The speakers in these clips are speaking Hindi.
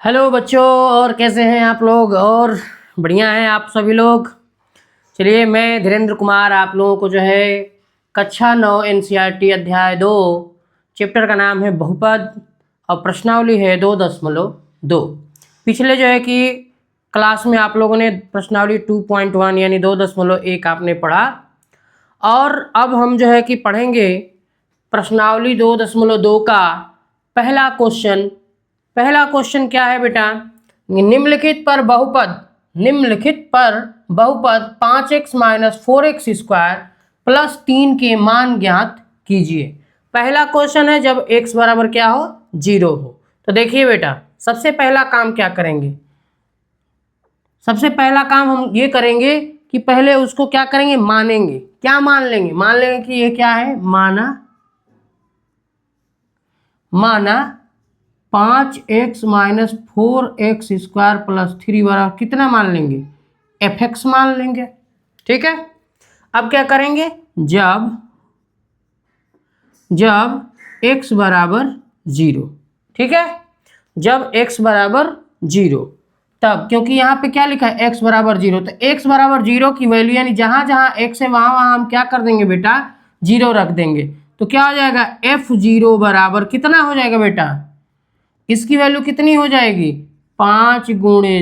हेलो बच्चों, और कैसे हैं आप लोग। और बढ़िया हैं आप सभी लोग। चलिए, मैं धीरेन्द्र कुमार आप लोगों को जो है कक्षा 9 NCERT अध्याय 2 चैप्टर का नाम है बहुपद और प्रश्नावली है 2.2। पिछले जो है कि क्लास में आप लोगों ने प्रश्नावली 2.1 यानी 2.1 आपने पढ़ा, और अब हम जो है कि पढ़ेंगे प्रश्नावली 2.2 का पहला क्वेश्चन। पहला क्वेश्चन क्या है बेटा, निम्नलिखित पर बहुपद 5x - 4x स्क्वायर प्लस 3 के मान ज्ञात कीजिए। पहला क्वेश्चन है जब x बराबर क्या हो, 0 हो। तो देखिए बेटा, सबसे पहला काम क्या करेंगे, सबसे पहला काम हम ये करेंगे कि पहले उसको क्या करेंगे, मानेंगे। क्या मान लेंगे, मान लेंगे कि ये क्या है, माना 5x - 4x स्क्वायर प्लस 3 बराबर कितना मान लेंगे, fx मान लेंगे। ठीक है, अब क्या करेंगे, जब x बराबर 0, ठीक है, जब x बराबर 0 तब, क्योंकि यहाँ पे क्या लिखा है x बराबर 0, तो x बराबर 0 की वैल्यू यानी जहाँ जहाँ x है वहाँ हम क्या कर देंगे बेटा, 0 रख देंगे। तो क्या हो जाएगा, f0 बराबर कितना हो जाएगा बेटा, इसकी वैल्यू कितनी हो जाएगी, 5 ×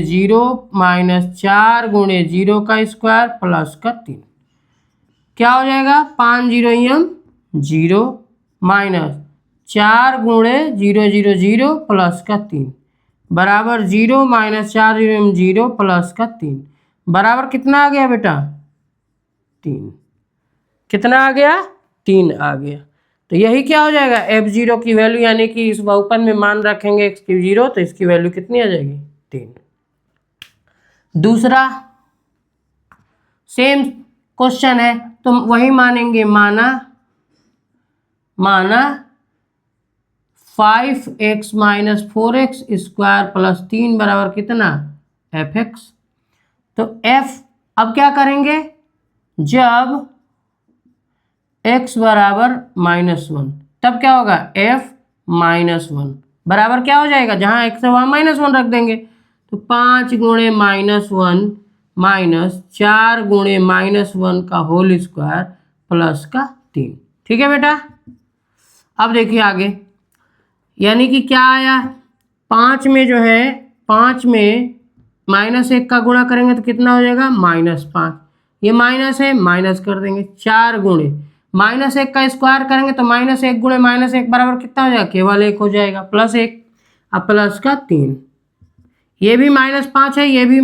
0 - 4 × 0 का स्क्वायर प्लस का 3। क्या हो जाएगा, 5 0 0 माइनस 4 × 0 0 0 प्लस का 3 बराबर 0 - 4 0 0 प्लस का 3 बराबर कितना आ गया बेटा, 3। कितना आ गया, 3 आ गया। तो यही क्या हो जाएगा, f0 की वैल्यू, यानी कि इस बहुपद में मान रखेंगे x की 0, तो इसकी वैल्यू कितनी आ जाएगी, 3। दूसरा सेम क्वेश्चन है तो वही मानेंगे, माना 5x - 4x स्क्वायर प्लस 3 बराबर कितना, fx। तो f अब क्या करेंगे, जब x बराबर -1 तब क्या होगा, f -1 बराबर क्या हो जाएगा, जहाँ x है वहाँ -1 रख देंगे। तो 5 × -1 माइनस 4 × -1 का होल स्क्वायर प्लस का 3। ठीक है बेटा, अब देखिए आगे, यानी कि क्या आया, 5 में जो है, 5 में -1 का गुणा करेंगे तो कितना हो जाएगा, -5। ये माइनस है, माइनस कर देंगे। 4 × -1 का स्क्वायर करेंगे तो -1 × -1 बराबर कितना हो जाएगा, केवल 1 हो जाएगा, +1। अब प्लस का 3, ये भी -5 है, ये भी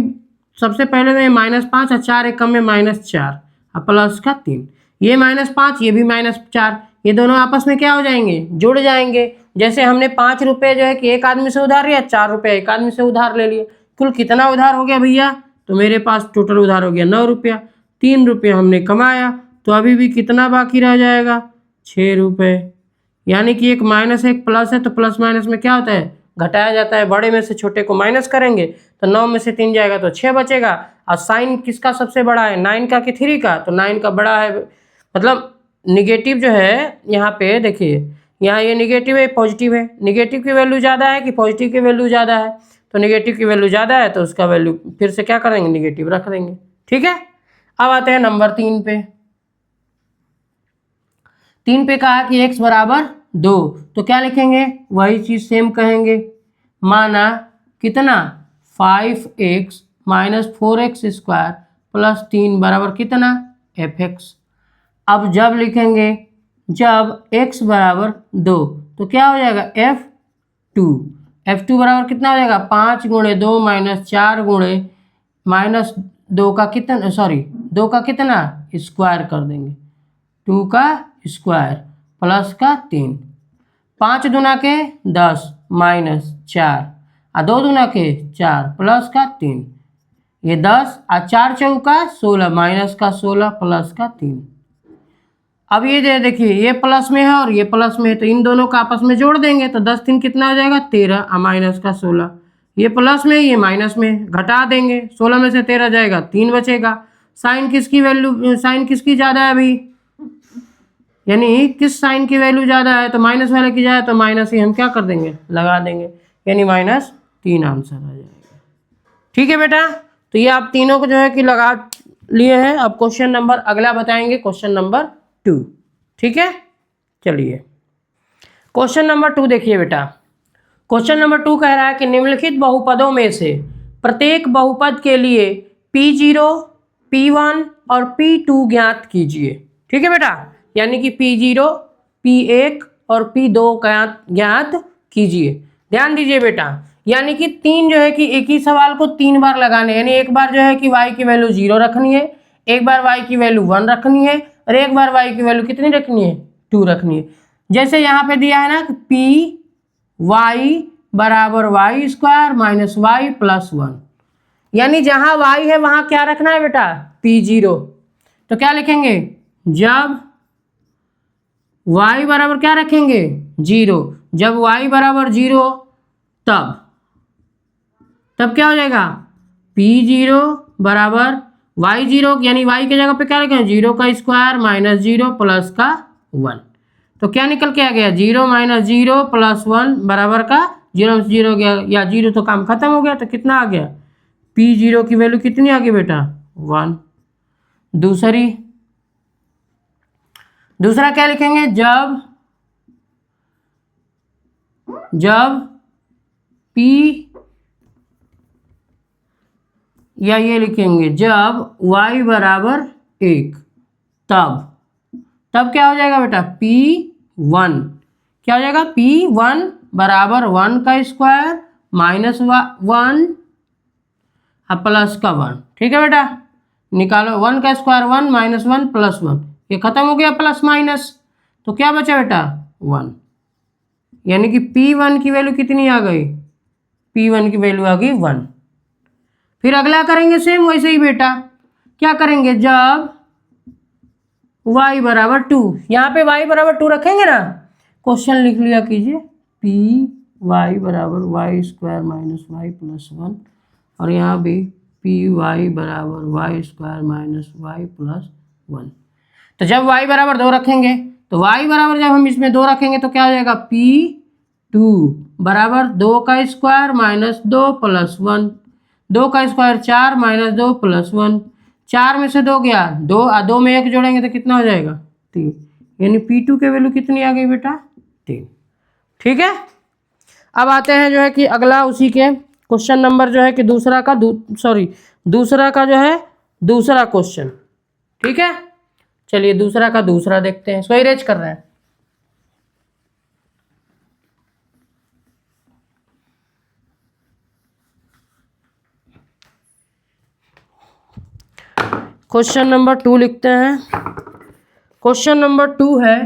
सबसे पहले तो ये -5 और 4 एक कम में -4, अब प्लस का 3, ये -5 ये भी -4, ये दोनों आपस में क्या हो जाएंगे, जुड़ जाएंगे। जैसे हमने 5 रुपये जो है कि एक आदमी से उधार लिया, 4 रुपये एक आदमी से उधार ले लिए, कुल कितना उधार हो गया भैया, तो मेरे पास टोटल उधार हो गया 9 रुपया। 3 रुपये हमने कमाया, तो अभी भी कितना बाकी रह जाएगा, 6 रुपये। यानी कि एक -1 प्लस है, तो प्लस माइनस में क्या होता है, घटाया जाता है। बड़े में से छोटे को माइनस करेंगे तो 9 में से 3 जाएगा तो 6 बचेगा। और साइन किसका सबसे बड़ा है, 9 का कि 3 का, तो 9 का बड़ा है, मतलब निगेटिव जो है यहाँ पे देखिए, यहाँ ये निगेटिव है, पॉजिटिव है, निगेटिव की वैल्यू ज़्यादा है कि पॉजिटिव की वैल्यू ज़्यादा है, तो निगेटिव की वैल्यू ज़्यादा है तो उसका वैल्यू फिर से क्या करेंगे, निगेटिव रख देंगे। ठीक है, अब आते हैं नंबर 3 पे। 3 पे कहा कि x बराबर 2, तो क्या लिखेंगे, वही चीज़ सेम कहेंगे, माना कितना, 5x - 4x स्क्वायर प्लस 3 बराबर कितना, fx। अब जब लिखेंगे, जब x बराबर 2, तो क्या हो जाएगा, f2 बराबर कितना हो जाएगा, 5 × 2 - 4 × -2 का कितना, 2 का कितना स्क्वायर कर देंगे, 2 का स्क्वायर प्लस का 3, 5 दूना के 10 -4 और 2 दूना के 4 प्लस का 3, ये 10 और 4 चौका 16 माइनस का 16 प्लस का 3। अब ये देखिए, ये प्लस में है और ये प्लस में है, तो इन दोनों का आपस में जोड़ देंगे तो 10 3 कितना हो जाएगा, 13 और माइनस का 16। ये प्लस में ये माइनस में, घटा देंगे, 16 में से 13 जाएगा, 3 बचेगा। साइन किसकी वैल्यू, साइन किसकी ज़्यादा है अभी, यानी किस साइन की वैल्यू ज़्यादा है, तो माइनस वाले की ज़्यादा है, तो माइनस ही हम क्या कर देंगे, लगा देंगे, यानी 3 आंसर आ जाएगा। ठीक है बेटा, तो ये आप तीनों को जो है कि लगा लिए हैं। अब क्वेश्चन नंबर अगला बताएंगे, क्वेश्चन नंबर 2। ठीक है, चलिए क्वेश्चन नंबर 2 देखिए बेटा। क्वेश्चन नंबर 2 कह रहा है कि निम्नलिखित बहुपदों में से प्रत्येक बहुपद के लिए P0, P1 और P2 ज्ञात कीजिए। ठीक है बेटा, यानी कि P0, P1 और P2 ज्ञात कीजिए। ध्यान दीजिए बेटा, यानी कि तीन जो है कि एक ही सवाल को 3 बार लगाने, यानी एक बार जो है कि y की वैल्यू 0 रखनी है, एक बार y की वैल्यू 1 रखनी है, और एक बार y की वैल्यू कितनी रखनी है, 2 रखनी है। जैसे यहाँ पे दिया है ना कि पी वाई बराबर Y square minus Y plus 1, यानी जहां y है वहां क्या रखना है बेटा, P0। तो क्या लिखेंगे, जब y बराबर क्या रखेंगे, 0। जब y बराबर 0 तब क्या हो जाएगा, P0 बराबर y0, यानी y की जगह पे क्या लिखेंगे, 0 का स्क्वायर माइनस 0 प्लस का 1। तो क्या निकल के आ गया, 0 माइनस 0 प्लस 1 बराबर का 0 से 0 गया, या 0 तो काम खत्म हो गया। तो कितना आ गया, P0 की वैल्यू कितनी आ गई बेटा, 1। दूसरा क्या लिखेंगे, जब P, या ये लिखेंगे जब y बराबर 1 तब क्या हो जाएगा बेटा, P1 क्या हो जाएगा, P1 बराबर 1 का स्क्वायर माइनस 1 प्लस का 1। ठीक है बेटा, निकालो 1 का स्क्वायर 1 माइनस 1 प्लस 1, ये खत्म हो गया प्लस माइनस, तो क्या बचा बेटा, 1। यानी कि P1 की वैल्यू कितनी आ गई, P1 की वैल्यू आ गई 1। फिर अगला करेंगे सेम वैसे ही बेटा, क्या करेंगे, जब y बराबर 2, यहाँ पे y बराबर 2 रखेंगे ना, क्वेश्चन लिख लिया कीजिए, पी वाई बराबर Y square minus Y plus 1, और यहाँ भी पी वाई बराबर Y square minus Y plus 1। तो जब y बराबर 2 रखेंगे, तो y बराबर जब हम इसमें 2 रखेंगे तो क्या हो जाएगा, P2 बराबर 2 का स्क्वायर माइनस 2 प्लस 1, 2 का स्क्वायर 4 माइनस 2 प्लस 1, 4 में से 2 गया, 2 में 1 जोड़ेंगे तो कितना हो जाएगा, 3। यानी P2 की वैल्यू कितनी आ गई बेटा, 3। ठीक है, अब आते हैं जो है कि अगला उसी के क्वेश्चन नंबर जो है कि दूसरा का जो है दूसरा क्वेश्चन। ठीक है, चलिए दूसरा का दूसरा देखते हैं, इसको इरेज कर रहे हैं। क्वेश्चन नंबर 2 लिखते हैं। क्वेश्चन नंबर 2 है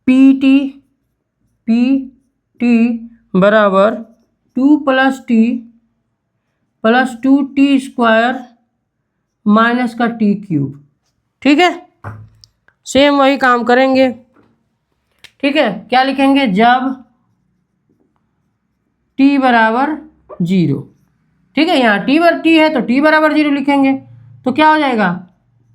पी टी बराबर 2 प्लस 2t स्क्वायर माइनस का t क्यूब। ठीक है, सेम वही काम करेंगे। ठीक है, क्या लिखेंगे, जब t बराबर 0। ठीक है, यहाँ t है तो t बराबर 0 लिखेंगे, तो क्या हो जाएगा,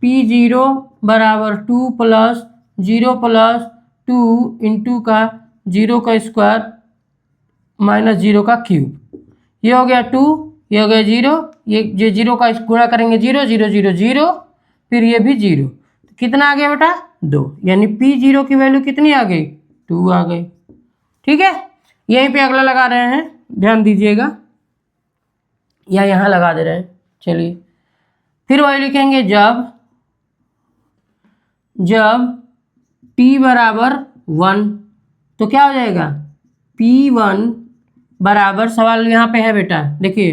P0 बराबर 2 प्लस 0 प्लस 2 इंटू का 0 का स्क्वायर माइनस 0 का क्यूब। ये हो गया 2, ये हो गया 0, ये 0 का गुणा करेंगे 0 0 0 0, फिर ये भी 0, कितना आ गया बेटा, 2। यानी P0 की वैल्यू कितनी आ गई, 2 आ गई। ठीक है, यहीं पे अगला लगा रहे हैं, ध्यान दीजिएगा, या यहाँ लगा दे रहे हैं। चलिए फिर वही लिखेंगे, जब t बराबर 1, तो क्या हो जाएगा, P1 बराबर, सवाल यहाँ पे है बेटा, देखिए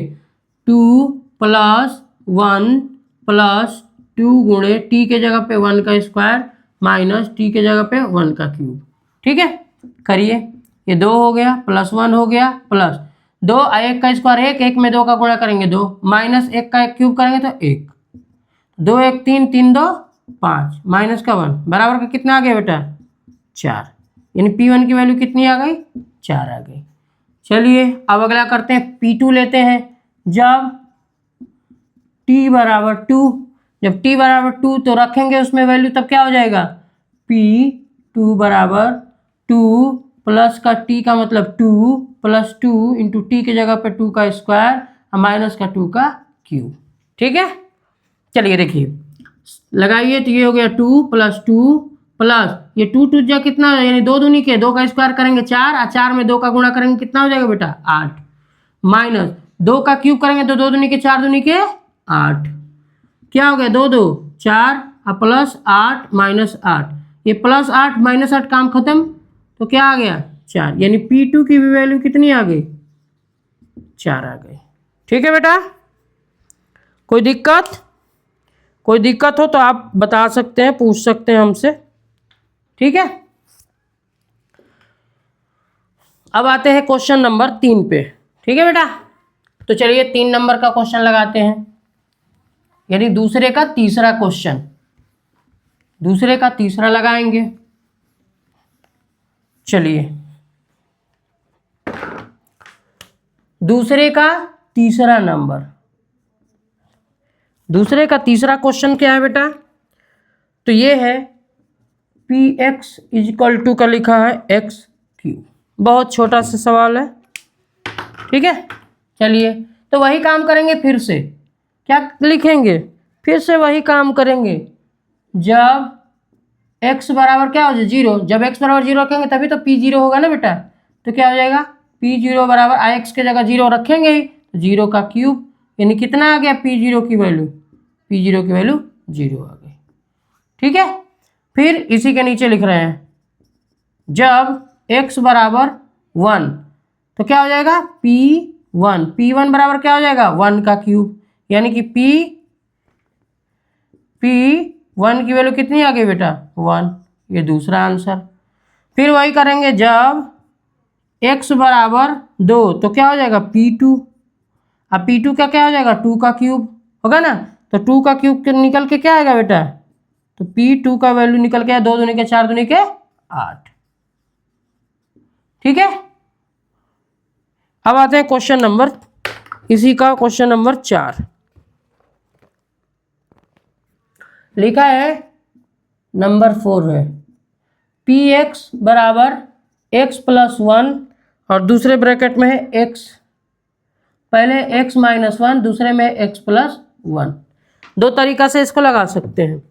2 प्लस 1 प्लस 2 गुणे t के जगह पे 1 का स्क्वायर माइनस t के जगह पे 1 का क्यूब। ठीक है, करिए, ये 2 हो गया प्लस 1 हो गया प्लस 2, 1 का स्क्वायर 1, 1 में 2 का गुणा करेंगे 2, माइनस 1 का क्यूब करेंगे तो 1, 2 1 3, 3 2 5, माइनस का 1 बराबर का कितना आ गया बेटा, 4। यानी P1 की वैल्यू कितनी आ गई, 4 आ गई। चलिए अब अगला करते हैं, P2 लेते हैं। जब t बराबर 2, जब t बराबर 2 तो रखेंगे उसमें वैल्यू, तब क्या हो जाएगा, P2 बराबर 2 प्लस का टी का मतलब 2 प्लस 2 इंटू टी की जगह पे 2 का स्क्वायर और माइनस का 2 का क्यूब। ठीक है, चलिए देखिए लगाइए, तो ये हो गया 2 प्लस 2 प्लस ये 2 2 जा कितना यानी 2 दूनी के 2 का स्क्वायर करेंगे 4 और 4 में 2 का गुणा करेंगे कितना हो जाएगा बेटा 8 माइनस 2 का क्यूब करेंगे तो 2 दूनी के 4 दूनी के 8 क्या हो गया 2 2 4 और प्लस 8 माइनस 8 ये प्लस 8 माइनस 8 काम खत्म तो क्या आ गया 4 यानी P2 की भी वैल्यू कितनी आ गई 4 आ गई। ठीक है बेटा, कोई दिक्कत हो तो आप बता सकते हैं, पूछ सकते हैं हमसे। ठीक है, अब आते हैं क्वेश्चन नंबर 3 पे। ठीक है बेटा, तो चलिए 3 नंबर का क्वेश्चन लगाते हैं, यानी दूसरे का तीसरा क्वेश्चन, दूसरे का तीसरा लगाएंगे। चलिए दूसरे का तीसरा नंबर, दूसरे का तीसरा क्वेश्चन क्या है बेटा, तो ये है px इजिकल टू का लिखा है x क्यूब, बहुत छोटा सा सवाल है। ठीक है, चलिए तो वही काम करेंगे, फिर से क्या लिखेंगे, फिर से वही काम करेंगे। जब x बराबर क्या हो जाए 0, जब x बराबर 0 रखेंगे तभी तो p 0 होगा ना बेटा, तो क्या हो जाएगा p 0 बराबर x के जगह 0 रखेंगे ही, 0 का क्यूब यानी कितना आ गया p 0 की वैल्यू, p 0 की वैल्यू 0 आ गई। ठीक है, फिर इसी के नीचे लिख रहे हैं जब x बराबर 1 तो क्या हो जाएगा p1 बराबर क्या हो जाएगा 1 का क्यूब, यानी कि p1 की वैल्यू कितनी आ गई बेटा 1, ये दूसरा आंसर। फिर वही करेंगे जब x बराबर 2 तो क्या हो जाएगा p2, अब p2 का क्या हो जाएगा 2 का क्यूब होगा ना, तो 2 का क्यूब निकल के क्या आएगा बेटा, तो p2 का वैल्यू निकल के 2 दूनी के 4 दूनी के 8। ठीक है, अब आते हैं क्वेश्चन नंबर, इसी का क्वेश्चन नंबर 4 लिखा है, नंबर 4 है px बराबर x प्लस 1 और दूसरे ब्रैकेट में है x, पहले x माइनस 1 दूसरे में x प्लस 1। दो तरीका से इसको लगा सकते हैं,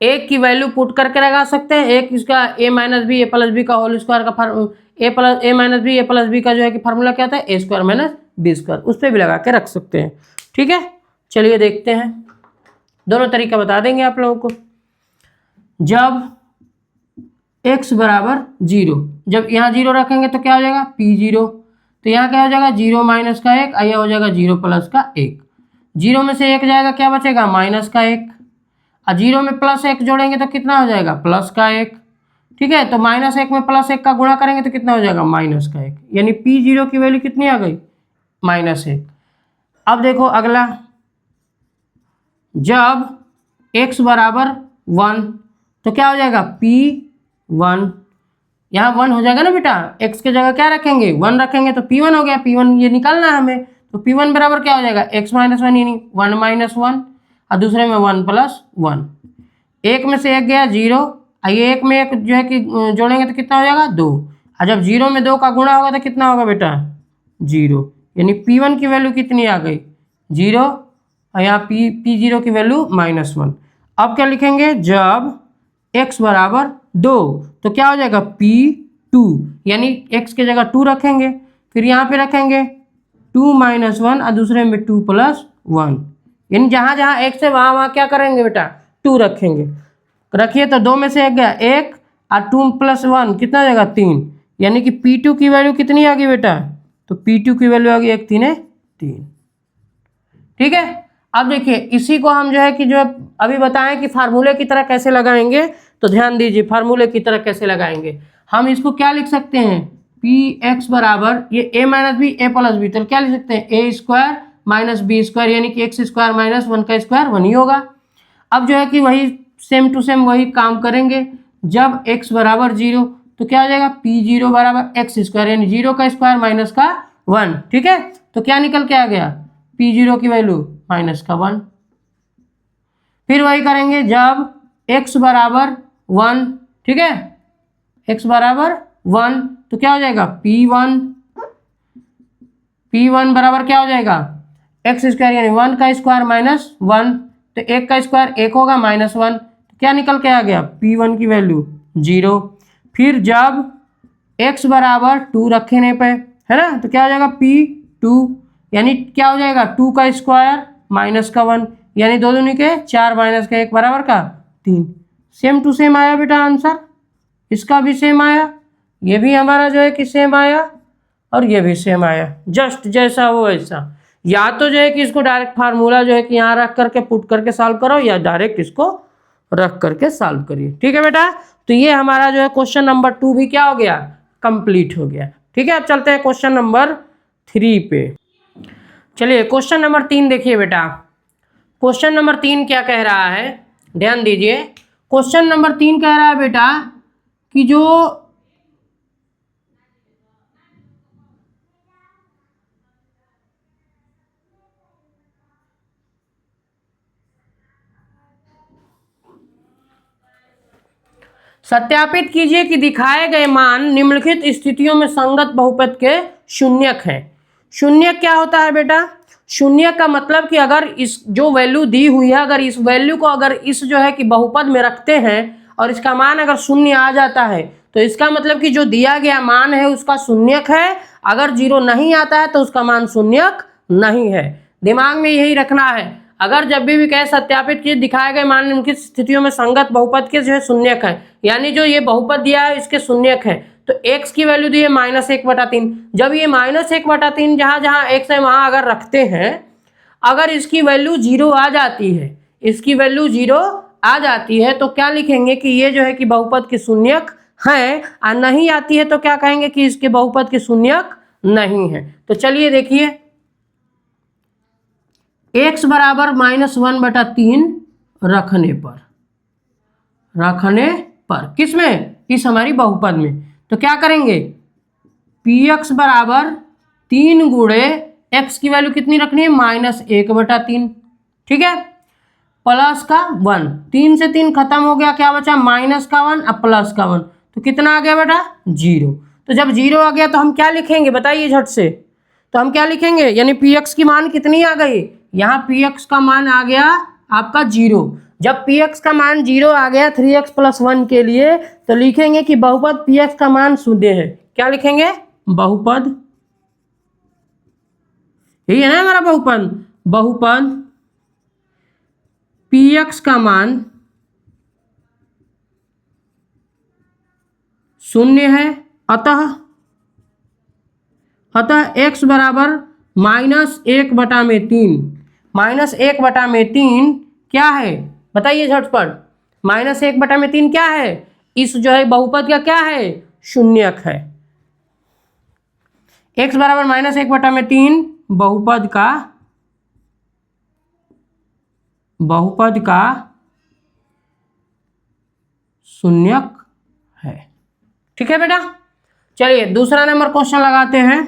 एक की वैल्यू पुट करके लगा सकते हैं, एक इसका a minus B A plus B का होल स्क्वायर का A minus B A plus B का जो है कि फार्मूला क्या होता है A square minus B square, उस पर भी लगा के रख सकते हैं। ठीक है, चलिए देखते हैं, दोनों तरीका बता देंगे आप लोगों को। जब x बराबर 0, जब यहाँ 0 रखेंगे तो क्या हो जाएगा p0, तो यहाँ क्या हो जाएगा 0 माइनस का 1, यह हो जाएगा 0 प्लस का 1, 0 में से 1 जाएगा क्या बचेगा माइनस का 1, और 0 में प्लस 1 जोड़ेंगे तो कितना हो जाएगा प्लस का 1। ठीक है, तो माइनस 1 में प्लस 1 का गुणा करेंगे तो कितना हो जाएगा माइनस का 1, यानी p0 की वैल्यू कितनी आ गई -1। अब देखो अगला, जब x बराबर 1 तो क्या हो जाएगा p1, यहाँ 1 हो जाएगा ना बेटा, x के जगह क्या रखेंगे 1 रखेंगे तो p1 हो गया, p1 ये निकालना है हमें, तो p1 बराबर क्या हो जाएगा x माइनस 1 यानी 1 माइनस 1 और दूसरे में 1 प्लस 1, एक में से एक गया 0, ये एक में एक जो है कि जोड़ेंगे तो कितना हो जाएगा 2, और जब 0 में 2 का गुणा होगा तो कितना होगा बेटा 0, यानी p1 की वैल्यू कितनी आ गई 0 और यहाँ p0 की वैल्यू -1। अब क्या लिखेंगे, जब x बराबर 2 तो क्या हो जाएगा p2, यानी x के जगह 2 रखेंगे, फिर यहाँ पे रखेंगे 2 माइनस 1 और दूसरे में 2 प्लस 1, यानी जहाँ जहाँ x है वहाँ वहाँ क्या करेंगे बेटा 2 रखेंगे, रखिए तो 2 में से 1 गया 1 और 2 प्लस 1 कितना हो जाएगा 3, यानी कि p2 की वैल्यू कितनी आ गई बेटा, तो p2 की वैल्यू आ गई 1 3 3। ठीक है, अब देखिए इसी को हम जो है कि जो अभी बताएं कि फार्मूले की तरह कैसे लगाएंगे, तो ध्यान दीजिए फार्मूले की तरह कैसे लगाएंगे। हम इसको क्या लिख सकते हैं, px बराबर ये a minus B A plus B, तो क्या लिख सकते हैं A square minus B square, यानी कि एक्स स्क्वायर माइनस 1 का स्क्वायर 1 ही होगा। अब जो है कि वही सेम टू सेम वही काम करेंगे, जब x बराबर 0 तो क्या हो जाएगा p0 बराबर एक्स स्क्वायर, यानी 0 का स्क्वायर माइनस का 1। ठीक है, तो क्या निकल के आ गया p0 की वैल्यू -1। फिर वही करेंगे जब x बराबर 1, ठीक है x बराबर 1 तो क्या हो जाएगा P1 बराबर क्या हो जाएगा एक्स स्क्वायर यानी 1 का स्क्वायर माइनस 1, तो 1 का स्क्वायर 1 होगा माइनस 1, तो क्या निकल के आ गया P1 की वैल्यू 0। फिर जब x बराबर 2 रखने पे है ना, तो क्या हो जाएगा P2 यानी क्या हो जाएगा 2 का स्क्वायर माइनस का 1 यानी 2 दूनी के 4 माइनस का 1 बराबर का 3। सेम टू सेम आया बेटा आंसर, इसका भी सेम आया, ये भी हमारा जो है कि सेम आया और ये भी सेम आया, जस्ट जैसा हो वैसा। या तो जो है कि इसको डायरेक्ट फार्मूला जो है कि यहाँ रख करके पुट करके सॉल्व करो, या डायरेक्ट इसको रख करके सॉल्व करिए। ठीक है बेटा, तो ये हमारा जो है क्वेश्चन नंबर 2 भी क्या हो गया कंप्लीट हो गया। ठीक है, अब चलते हैं क्वेश्चन नंबर 3 पे। चलिए क्वेश्चन नंबर 3 देखिए बेटा, क्वेश्चन नंबर 3 क्या कह रहा है, ध्यान दीजिए। क्वेश्चन नंबर 3 कह रहा है बेटा कि जो सत्यापित कीजिए कि दिखाए गए मान निम्नलिखित स्थितियों में संगत बहुपद के शून्यक हैं। शून्यक क्या होता है बेटा, शून्य का मतलब कि अगर इस जो वैल्यू दी हुई है, अगर इस वैल्यू को अगर इस जो है कि बहुपद में रखते हैं और इसका मान अगर शून्य आ जाता है तो इसका मतलब कि जो दिया गया मान है उसका शून्यक है, अगर 0 नहीं आता है तो उसका मान शून्यक नहीं है। दिमाग में यही रखना है, अगर जब भी कहे सत्यापित किए दिखाए गए मान निम्नलिखित स्थितियों में संगत बहुपद के जो है शून्यक है, यानी जो ये बहुपद दिया है इसके शून्यक है, तो x की वैल्यू दी है -1/3। जब ये -1/3 जहां जहां x है वहां अगर रखते हैं, अगर इसकी वैल्यू 0 आ जाती है, इसकी वैल्यू 0 आ जाती है तो क्या लिखेंगे कि ये जो है कि बहुपद के शून्यक है, और नहीं आती है तो क्या कहेंगे कि इसके बहुपद के शून्यक नहीं है। तो चलिए देखिए, x बराबर -1/3 रखने पर किसमें, इस हमारी बहुपद में, तो क्या करेंगे px बराबर 3 गुणे x की वैल्यू कितनी रखनी है -1/3, ठीक है, प्लस का 1, 3 से 3 खत्म हो गया, क्या बचा माइनस का 1 अब प्लस का 1, तो कितना आ गया बेटा 0। तो जब 0 आ गया तो हम क्या लिखेंगे बताइए झट से, तो हम क्या लिखेंगे, यानी px की मान कितनी आ गई, यहाँ px का मान आ गया आपका 0। जब px का मान 0 आ गया 3x + 1 के लिए, तो लिखेंगे कि बहुपद px का मान शून्य है। क्या लिखेंगे, बहुपद, यही है ना हमारा बहुपद px का मान शून्य है, अतः x बराबर -1/3, -1/3 क्या है बताइए झटपट, -1/3 क्या है, इस जो है बहुपद का क्या है शून्यक है। x बराबर -1/3 बहुपद का शून्यक है। ठीक है बेटा, चलिए दूसरा नंबर क्वेश्चन लगाते हैं।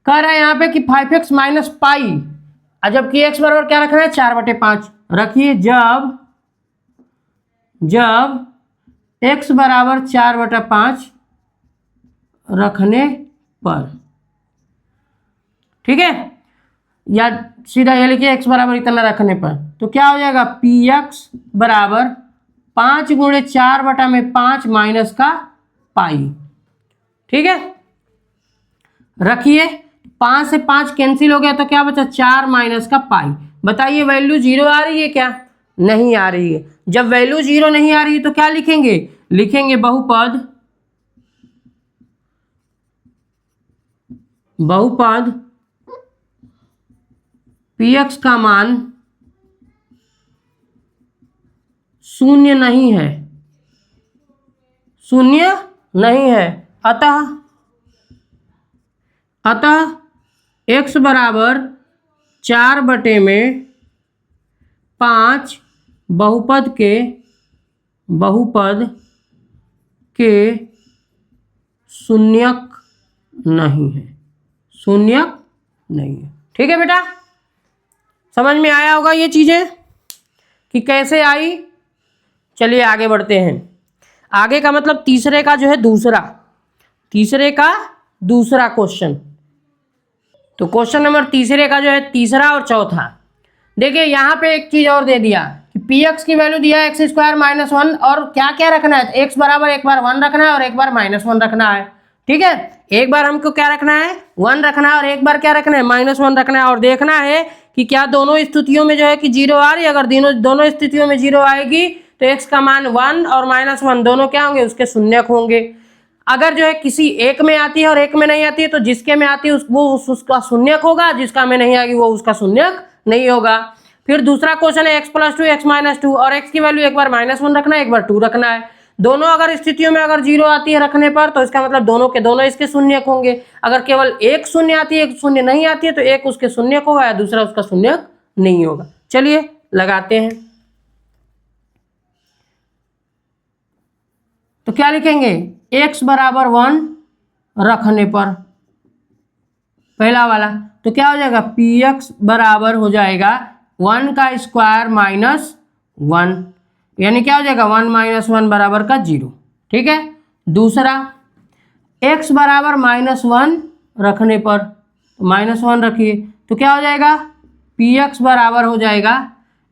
कह रहा है यहाँ पे कि 5x - पाई, जबकि x बराबर क्या रखना है 4/5 रखिए, जब x बराबर 4/5 रखने पर, ठीक है, या सीधा ये लिखिए x बराबर इतना रखने पर, तो क्या हो जाएगा px बराबर 5 गुणे 4/5 माइनस का पाई। ठीक है, रखिए, 5 से 5 कैंसिल हो गया तो क्या बचा 4 माइनस का पाई। बताइए वैल्यू 0 आ रही है क्या, नहीं आ रही है। जब वैल्यू 0 नहीं आ रही है तो क्या लिखेंगे, लिखेंगे बहुपद px का मान शून्य नहीं है, अतः x बराबर 4/5 बहुपद के शून्यक नहीं है, ठीक है बेटा, समझ में आया होगा ये चीजें कि कैसे आई। चलिए आगे बढ़ते हैं, आगे का मतलब तीसरे का जो है दूसरा, तीसरे का दूसरा क्वेश्चन। तो क्वेश्चन नंबर तीसरे का जो है तीसरा और चौथा, देखिए यहाँ पे एक चीज और दे दिया कि पी एक्स की वैल्यू दिया है एक्स स्क्वायर माइनस वन, और क्या क्या रखना है, एक्स बराबर एक बार वन रखना है और एक बार माइनस वन रखना है। ठीक है, एक बार हमको क्या रखना है, वन रखना है, और एक बार क्या रखना है, माइनस वन रखना है। और देखना है कि क्या दोनों स्थितियों में जो है कि जीरो आ रही है। अगर दोनों स्थितियों में जीरो आएगी तो एक्स का मान वन और माइनस वन दोनों क्या होंगे, उसके शून्यक होंगे। अगर जो है किसी एक में आती है और एक में नहीं आती है तो जिसके में आती है वो उसका शून्यक होगा, जिसका में नहीं आएगी वो उसका शून्यक नहीं होगा। फिर दूसरा क्वेश्चन है x plus two x minus two, और एक्स की वैल्यू एक बार माइनस वन रखना है, एक बार टू रखना है। दोनों अगर स्थितियों में अगर जीरो आती है रखने पर तो इसका मतलब दोनों के दोनों इसके शून्यक होंगे। अगर केवल एक शून्य आती है एक शून्य नहीं आती है तो एक उसके शून्यक होगा या दूसरा उसका शून्यक नहीं होगा। चलिए लगाते हैं। तो क्या लिखेंगे, x बराबर वन रखने पर पहला वाला, तो क्या हो जाएगा, पी एक्स बराबर हो जाएगा वन का स्क्वायर माइनस वन, यानी क्या हो जाएगा वन माइनस वन बराबर का जीरो। ठीक है, दूसरा x बराबर माइनस वन रखने पर माइनस वन रखिए तो क्या हो जाएगा, पी एक्स बराबर हो जाएगा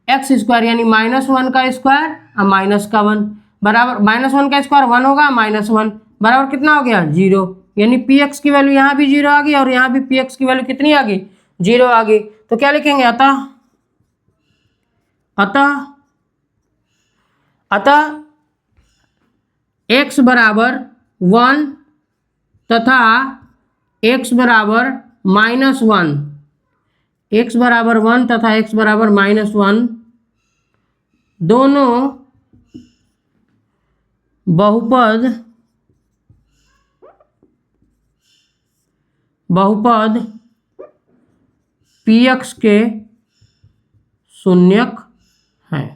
एक्स स्क्वायर यानी माइनस वन का स्क्वायर और माइनस का वन बराबर, माइनस वन का स्क्वायर वन होगा, माइनस वन बराबर कितना हो गया, जीरो। यानी पी एक्स की वैल्यू यहाँ भी जीरो आ गई और यहाँ भी पी एक्स की वैल्यू कितनी आ गई, जीरो आ गई। तो क्या लिखेंगे, अतः अतः अतः x बराबर वन तथा x बराबर माइनस वन, x बराबर वन तथा x बराबर माइनस वन दोनों बहुपद पी एक्स के शून्यक हैं।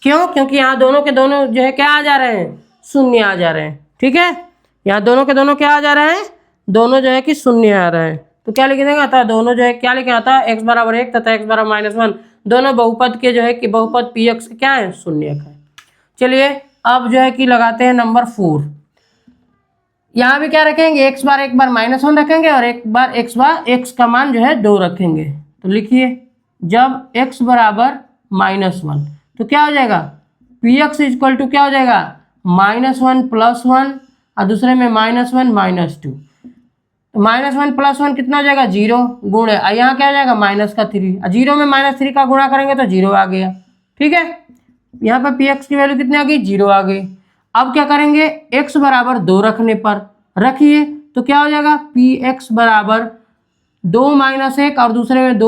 क्यों, क्योंकि यहाँ दोनों के दोनों जो है क्या आ जा रहे हैं, शून्य आ जा रहे हैं। ठीक है, यहाँ दोनों के दोनों क्या आ जा रहे हैं, दोनों जो है कि शून्य आ रहे हैं। तो क्या लिख देंगे, अतः दोनों जो है क्या लिखे, अतः एक्स बराबर एक तथा एक्स बराबर माइनस वन दोनों बहुपद के जो है कि बहुपद पी एक्स क्या है, शून्यक है। चलिए अब जो है कि लगाते हैं नंबर 4। यहाँ भी क्या रखेंगे, एक्स बार एक बार माइनस वन रखेंगे और एक बार एक्स का मान जो है 2 रखेंगे। तो लिखिए जब x बराबर माइनस वन तो क्या हो जाएगा, पी एक्स इक्वल टू क्या हो जाएगा, माइनस वन प्लस वन और दूसरे में minus one minus two. Minus one plus one कितना हो जाएगा, जीरो गुण है, यहाँ क्या हो जाएगा माइनस का थ्री, जीरो में माइनस थ्री का गुणा करेंगे तो जीरो आ गया। ठीक है, यहाँ पर पी एक्स की वैल्यू कितनी आ गई, जीरो आ गई। अब क्या करेंगे, x बराबर 2 रखने पर रखिए तो क्या हो जाएगा, पी एक्स बराबर 2 माइनस एक और दूसरे में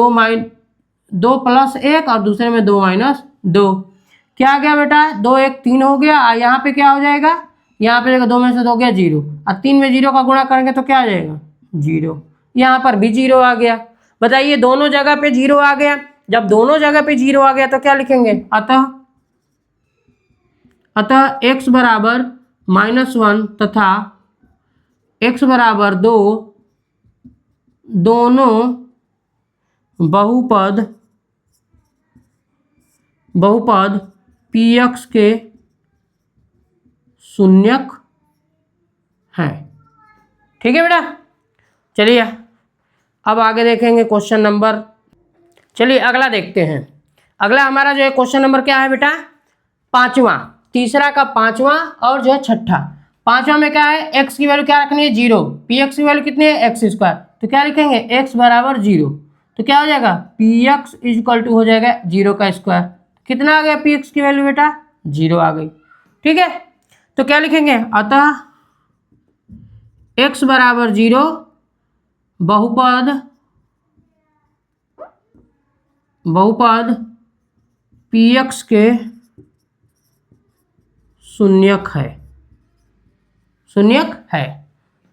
2 प्लस एक और दूसरे में 2 माइनस 2। क्या आ गया बेटा, 2 1 3 हो गया। यहाँ पे क्या हो जाएगा, यहाँ पे 2 में से 2 गया जीरो और 3 में जीरो का गुणा करेंगे तो क्या आ जाएगा, जीरो। यहाँ पर भी जीरो आ गया। बताइए दोनों जगह पे जीरो आ गया, जब दोनों जगह पे जीरो आ गया तो क्या लिखेंगे, अतः x बराबर माइनस वन तथा x बराबर 2 दोनों बहुपद पी एक्स के शून्यक हैं। ठीक है बेटा, चलिए अब आगे देखेंगे क्वेश्चन नंबर। चलिए अगला देखते हैं। अगला हमारा जो है क्वेश्चन नंबर क्या है बेटा, 5वां, तीसरा का 5वां और जो है छठा। 5वां में क्या है, x की वैल्यू क्या रखनी है, जीरो, पी एक्स की वैल्यू कितनी है, एक्स स्क्वायर। तो क्या लिखेंगे, x बराबर जीरो तो क्या हो जाएगा, पी एक्स इक्वल टू हो जाएगा जीरो का स्क्वायर। कितना आ गया पी एक्स की वैल्यू बेटा, जीरो आ गई। ठीक है, तो क्या लिखेंगे, अतः x बराबर जीरो बहुपद पी एक्स के शून्यक है।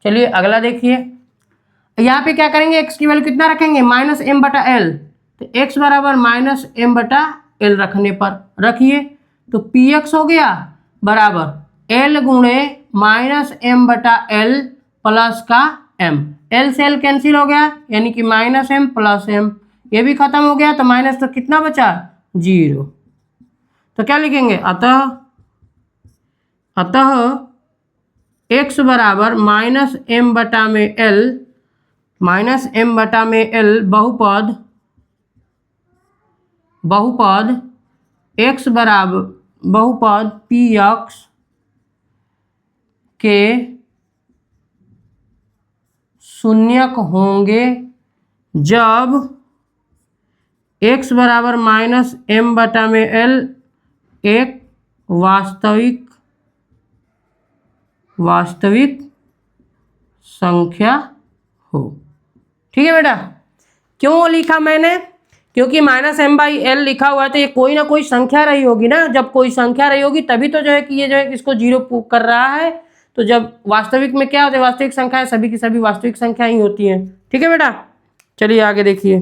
चलिए अगला देखिए। यहाँ पे क्या करेंगे, x की वैल्यू कितना रखेंगे, माइनस एम बटा एल। तो x बराबर माइनस एम बटा एल रखने पर रखिए तो पी एक्स हो गया बराबर एल गुणे माइनस एम बटा एल प्लस का एम। एल से एल कैंसिल हो गया यानी कि माइनस एम प्लस एम, ये भी खत्म हो गया तो माइनस तो कितना बचा, जीरो। तो क्या लिखेंगे, अतः x बराबर माइनस एम बटा में एल, माइनस एम बटा में एल बहुपद x बराबर बहुपद पी एक्स के शून्यक होंगे जब x बराबर माइनस एम बटा में एल एक वास्तविक संख्या हो। ठीक है बेटा, क्यों लिखा मैंने? क्योंकि माइनस एम बाई एल लिखा हुआ है तो ये कोई ना कोई संख्या रही होगी ना। जब कोई संख्या रही होगी तभी तो जो है कि ये जो है इसको जीरो कर रहा है। तो जब वास्तविक में क्या होता है, वास्तविक संख्याएं सभी की सभी वास्तविक संख्या ही होती हैं। ठीक है बेटा, चलिए आगे देखिए।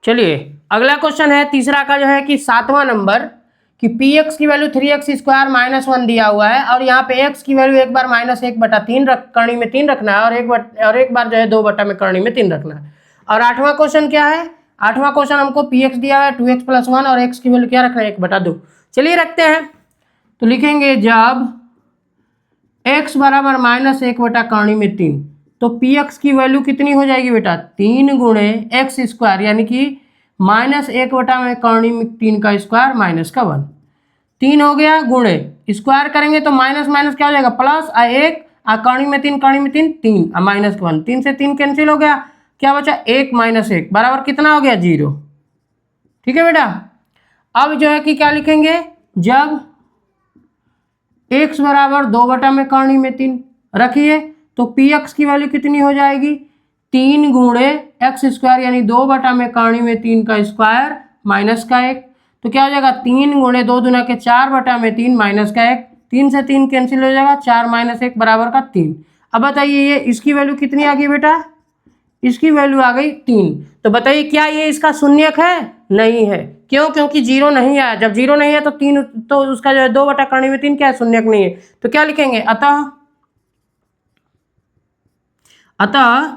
चलिए अगला क्वेश्चन है तीसरा का जो है कि 7वां नंबर कि पी एक्स की वैल्यू 3x स्क्वायर माइनस 1 दिया हुआ है और यहाँ पे x की वैल्यू एक बार माइनस 1/3 करनी में 3 रखना है और एक बार जो है 2 बटा में करनी में 3 रखना है। और 8वां क्वेश्चन क्या है? 8वां क्वेश्चन हमको पी एक्स दिया हुआ है 2x + 1 और x की वैल्यू क्या रखना है 1/2। चलिए रखते हैं, तो लिखेंगे जब x बराबर माइनस 1/3 तो पी एक्स की वैल्यू कितनी हो जाएगी बेटा? 3 गुणे एक्स स्क्वायर यानी कि माइनस 1/3 का स्क्वायर माइनस का 1, 3 हो गया गुणे स्क्वायर करेंगे तो माइनस माइनस क्या हो जाएगा प्लस, एक करनी में 3 3 माइनस का 1, 3 से 3 कैंसिल हो गया, क्या बचा 1 - 1 बराबर कितना हो गया 0। ठीक है बेटा, अब जो है कि क्या लिखेंगे जब x बराबर 2 बटा में करनी में 3 रखिए तो पी एक्स की वैल्यू कितनी हो जाएगी? 3 गुणे एक्स स्क्वायर यानी 2 बटा में करनी में 3 का स्क्वायर माइनस का 1, तो क्या हो जाएगा 3 गुणे 2 दूना के 4 बटा में 3 माइनस का 1, 3 से 3 कैंसिल हो जाएगा, 4 - 1 बराबर का 3। अब बताइए ये इसकी वैल्यू कितनी आ गई बेटा? इसकी वैल्यू आ गई 3। तो बताइए क्या ये इसका शून्यक है? नहीं है। क्यों? क्योंकि 0 नहीं आया। जब 0 नहीं है तो 3 तो उसका जो है 2 बटा करनी में 3 क्या है? शून्यक नहीं है। तो क्या लिखेंगे अतः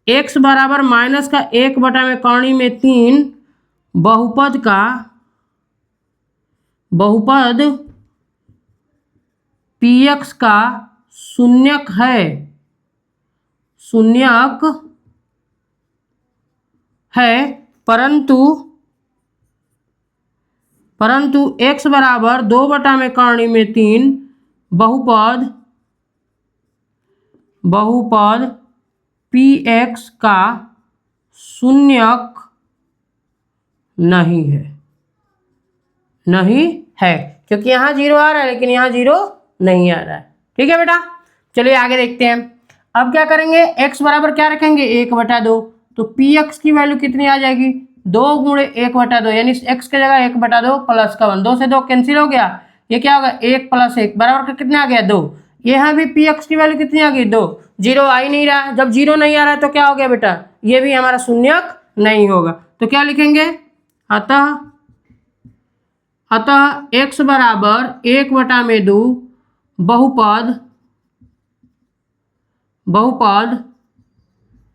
x बराबर माइनस का 1 बटा में करनी में 3 बहुपद px का शून्यक है परंतु x बराबर 2 बटा में करनी में 3 बहुपद px का शून्यक नहीं है क्योंकि यहाँ 0 आ रहा है लेकिन यहाँ 0 नहीं आ रहा है। ठीक है बेटा, चलिए आगे देखते हैं। अब क्या करेंगे, x बराबर क्या रखेंगे 1/2, तो px की वैल्यू कितनी आ जाएगी 2 गुणे 1/2 यानी x की जगह 1/2 प्लस का 1, 2 से 2 कैंसिल हो गया, ये क्या होगा 1 + 1 बराबर का कितना आ गया 2। यहाँ भी px की वैल्यू कितनी आ गई 2, 0 आ ही नहीं रहा। जब 0 नहीं आ रहा है तो क्या हो गया बेटा, ये भी हमारा शून्यक नहीं होगा। तो क्या लिखेंगे अतः x बराबर 1/2 बहुपद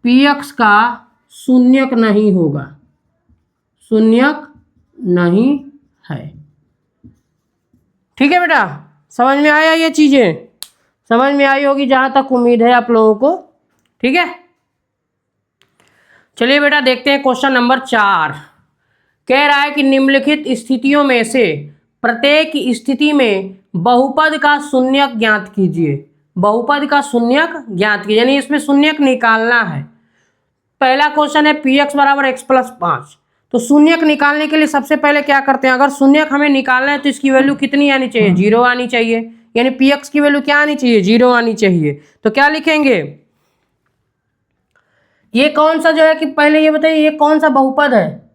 px का शून्यक नहीं होगा, शून्यक नहीं है। ठीक है बेटा, समझ में आया? ये चीजें समझ में आई होगी जहां तक उम्मीद है आप लोगों को। ठीक है, चलिए बेटा देखते हैं क्वेश्चन नंबर 4। कह रहा है कि निम्नलिखित स्थितियों में से प्रत्येक स्थिति में बहुपद का शून्यक ज्ञात कीजिए। बहुपद का शून्यक ज्ञात कीजिए यानी इसमें शून्यक निकालना है। पहला क्वेश्चन है पी एक्स बराबर x + 5, तो शून्यक निकालने के लिए सबसे पहले क्या करते हैं, अगर शून्यक हमें निकालना है तो इसकी वैल्यू कितनी आनी चाहिए 0 आनी चाहिए, यानी पी एक्स की वैल्यू क्या आनी चाहिए 0 आनी चाहिए। तो क्या लिखेंगे, ये कौन सा जो है कि पहले ये बताइए ये कौन सा बहुपद है,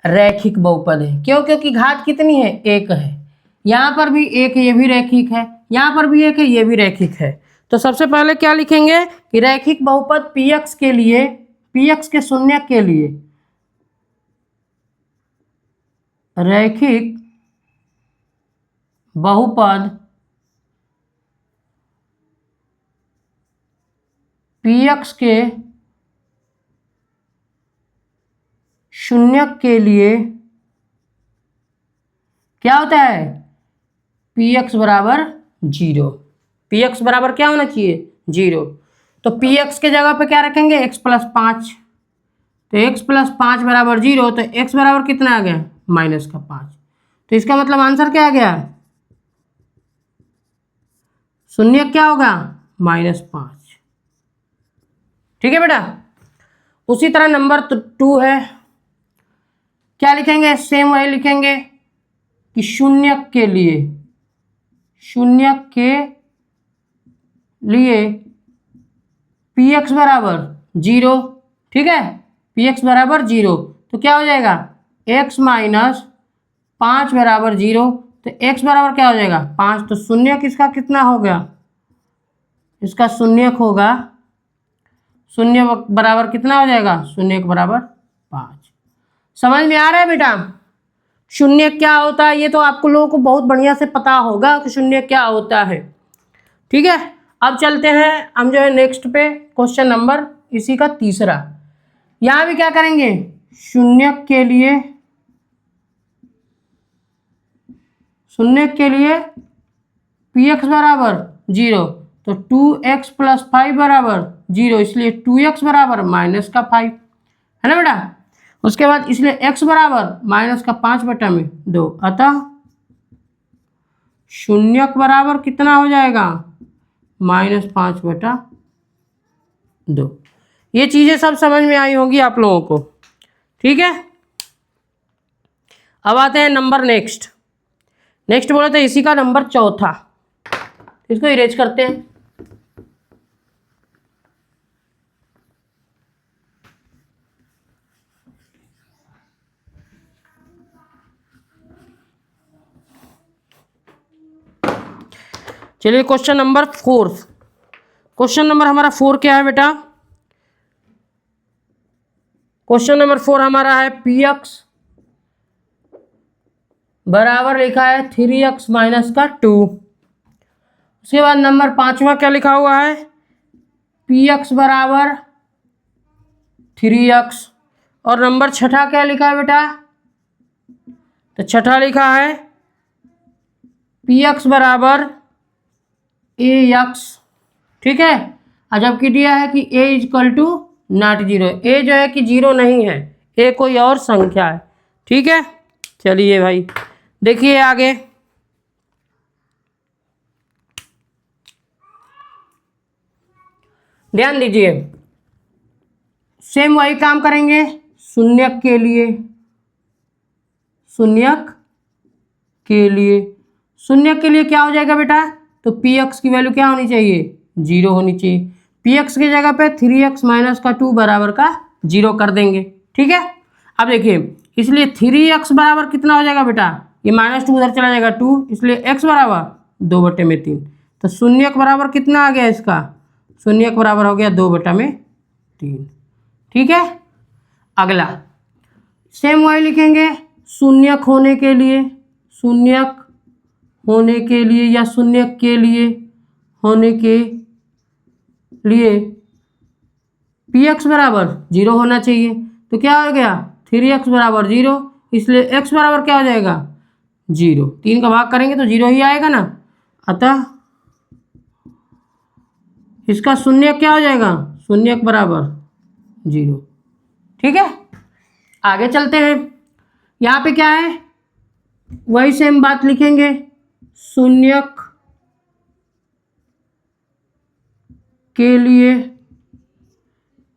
रैखिक बहुपद है। क्यों? क्योंकि घात कितनी है 1 है, यहाँ पर भी 1 है ये भी रैखिक है, यहाँ पर भी 1 है ये भी रैखिक है। तो सबसे पहले क्या लिखेंगे कि रैखिक बहुपद पी एक्स के लिए, पी एक्स के शून्यक के लिए रैखिक बहुपद पी एक्स के शून्यक के लिए क्या होता है, पी एक्स बराबर 0। पी एक्स बराबर क्या होना चाहिए, 0। तो पी एक्स के जगह पे क्या रखेंगे, x प्लस 5। तो x प्लस 5 बराबर 0, तो x बराबर कितना आ गया, -5। तो इसका मतलब आंसर क्या आ गया, शून्य क्या होगा, -5। ठीक है बेटा। उसी तरह नंबर 2 है, क्या लिखेंगे, सेम वही लिखेंगे कि शून्य के लिए पी एक्स बराबर 0। ठीक है, पी एक्स बराबर 0, तो क्या हो जाएगा, x माइनस 5 बराबर 0। तो x बराबर क्या हो जाएगा, 5। तो शून्य किसका कितना हो गया, इसका शून्य होगा, शून्य बराबर कितना हो जाएगा, शून्य बराबर 5। समझ में आ रहा है बेटा, शून्य क्या होता है, ये तो आपको लोगों को बहुत बढ़िया से पता होगा कि शून्य क्या होता है। ठीक है, अब चलते हैं हम जो है नेक्स्ट पे, क्वेश्चन नंबर इसी का तीसरा। यहां भी क्या करेंगे, शून्य के लिए पी एक्स बराबर 0, तो 2x प्लस 5 बराबर 0, इसलिए 2x बराबर -5 है ना बेटा। उसके बाद इसलिए x बराबर -5/2, अतः शून्य बराबर कितना हो जाएगा, -5/2। ये चीजें सब समझ में आई होंगी आप लोगों को। ठीक है, अब आते हैं नंबर नेक्स्ट बोले तो इसी का नंबर चौथा, इसको इरेज करते हैं। चलिए क्वेश्चन नंबर 4, क्वेश्चन नंबर हमारा 4 क्या है बेटा, क्वेश्चन नंबर 4 हमारा है पी एक्स बराबर लिखा है 3x माइनस का 2। उसके बाद नंबर 5वां क्या लिखा हुआ है, पी एक्स बराबर 3x। और नंबर 6 क्या लिखा है बेटा, तो 6 लिखा है पी एक्स बराबर ax। ठीक है, और जबकि दिया है कि a equal to not 0, a जो है कि 0 नहीं है, a कोई और संख्या है। ठीक है, चलिए भाई देखिए आगे, ध्यान दीजिए, सेम वही काम करेंगे शून्य के लिए। शून्य के लिए क्या हो जाएगा बेटा, तो पी एक्स की वैल्यू क्या होनी चाहिए, 0 होनी चाहिए। पी एक्स की जगह पे 3x माइनस का 2 बराबर का 0 कर देंगे। ठीक है, अब देखिए, इसलिए 3x बराबर कितना हो जाएगा बेटा, ये -2 उधर चला जाएगा 2, इसलिए x बराबर 2/3। तो शून्य बराबर कितना आ गया, इसका शून्य बराबर हो गया 2/3। ठीक है, अगला सेम वही लिखेंगे, शून्य होने के लिए या शून्य के लिए होने के लिए पी एक्स बराबर 0 होना चाहिए। तो क्या हो गया, 3x बराबर 0, इसलिए x बराबर क्या हो जाएगा, 0। 3 का भाग करेंगे तो 0 ही आएगा ना, अतः इसका शून्य क्या हो जाएगा, शून्य बराबर 0। ठीक है, आगे चलते हैं। यहाँ पे क्या है, वही सेम बात लिखेंगे, शून्य के लिए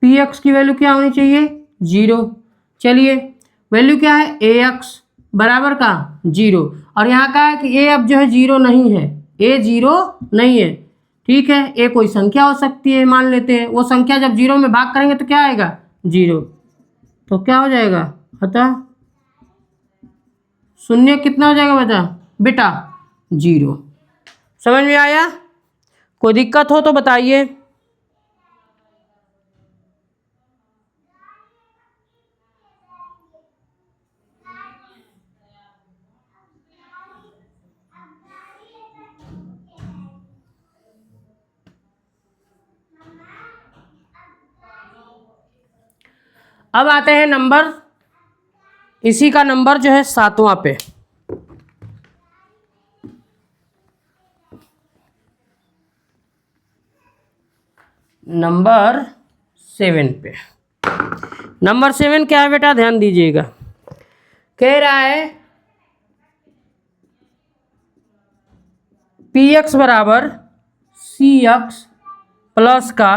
पी एक्स की वैल्यू क्या होनी चाहिए, 0। चलिए वैल्यू क्या है, ए एक्स बराबर का 0, और यहाँ का है कि ए अब जो है 0 नहीं है, ए 0 नहीं है। ठीक है, ए कोई संख्या हो सकती है, मान लेते हैं, वो संख्या जब 0 में भाग करेंगे तो क्या आएगा, 0। तो क्या हो जाएगा, अतः शून्य कितना हो जाएगा बेटा 0। समझ में आया, कोई दिक्कत हो तो बताइए। अब आते हैं नंबर, इसी का नंबर जो है 7वां पे। नंबर 7 पे। नंबर 7 क्या है बेटा, ध्यान दीजिएगा। कह रहा है पी एक्स बराबर सी एक्स प्लस का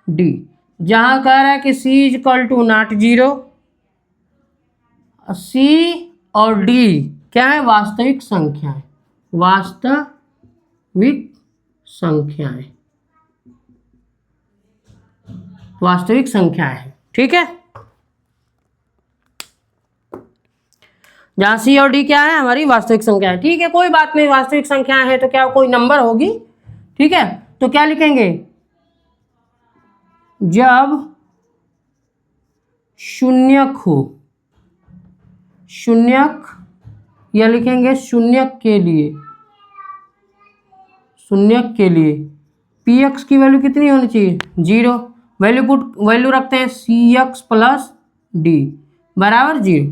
डी। जहां कह रहा है कि सी इज इक्वल टू नॉट 0, सी और डी क्या है, वास्तविक संख्याएं, वास्तविक संख्याएं, वास्तविक संख्याएं है, ठीक है। जहां सी और डी क्या है, हमारी वास्तविक संख्या है, ठीक है। कोई बात नहीं, वास्तविक संख्याएं है तो क्या कोई नंबर होगी, ठीक है। तो क्या लिखेंगे, जब शून्यक हो, शून्यक, या लिखेंगे शून्यक के लिए, शून्यक के लिए पी एक्स की वैल्यू कितनी होनी चाहिए, 0। वैल्यू रखते हैं सी एक्स प्लस डी बराबर 0।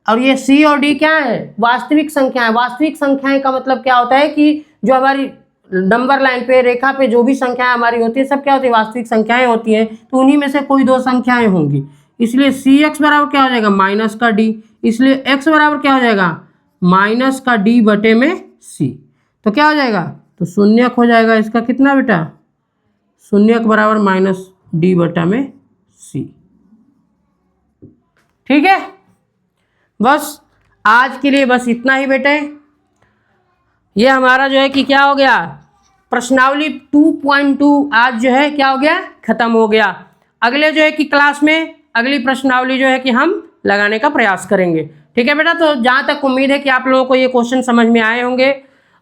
और ये सी और डी क्या है, वास्तविक संख्या है। वास्तविक संख्याएं का मतलब क्या होता है कि जो हमारी नंबर लाइन पे, रेखा पे जो भी संख्याएं हमारी होती है, सब क्या होती है, वास्तविक संख्याएं होती हैं। तो उन्हीं में से कोई दो संख्याएं होंगी, इसलिए सी एक्स बराबर क्या हो जाएगा, माइनस का डी। इसलिए एक्स बराबर क्या हो जाएगा, माइनस का डी बटे में सी। तो क्या हो जाएगा, तो शून्यक हो जाएगा इसका कितना बेटा, शून्यक बराबर माइनस डी बटा में सी, ठीक है। बस आज के लिए बस इतना ही बेटे। ये हमारा जो है कि क्या हो गया, प्रश्नावली 2.2 आज जो है क्या हो गया, खत्म हो गया। अगले जो है कि क्लास में अगली प्रश्नावली जो है कि हम लगाने का प्रयास करेंगे, ठीक है बेटा। तो जहाँ तक उम्मीद है कि आप लोगों को ये क्वेश्चन समझ में आए होंगे।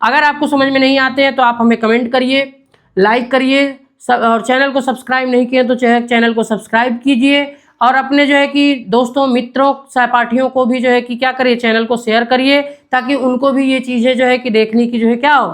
अगर आपको समझ में नहीं आते हैं तो आप हमें कमेंट करिए, लाइक करिए, और चैनल को सब्सक्राइब नहीं किए तो चैनल को सब्सक्राइब कीजिए, और अपने जो है कि दोस्तों, मित्रों, सहपाठियों को भी जो है कि क्या करिए, चैनल को शेयर करिए, ताकि उनको भी ये चीज़ें जो है कि देखने की जो है क्या हो,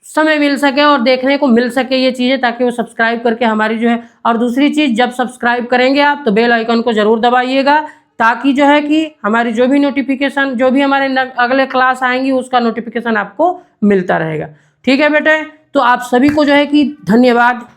समय मिल सके और देखने को मिल सके ये चीज़ें, ताकि वो सब्सक्राइब करके हमारी जो है। और दूसरी चीज़, जब सब्सक्राइब करेंगे आप तो बेल आइकन को ज़रूर दबाइएगा, ताकि जो है कि हमारी जो भी नोटिफिकेशन, जो भी हमारे अगले क्लास आएंगी उसका नोटिफिकेशन आपको मिलता रहेगा, ठीक है बेटे। तो आप सभी को जो है कि धन्यवाद।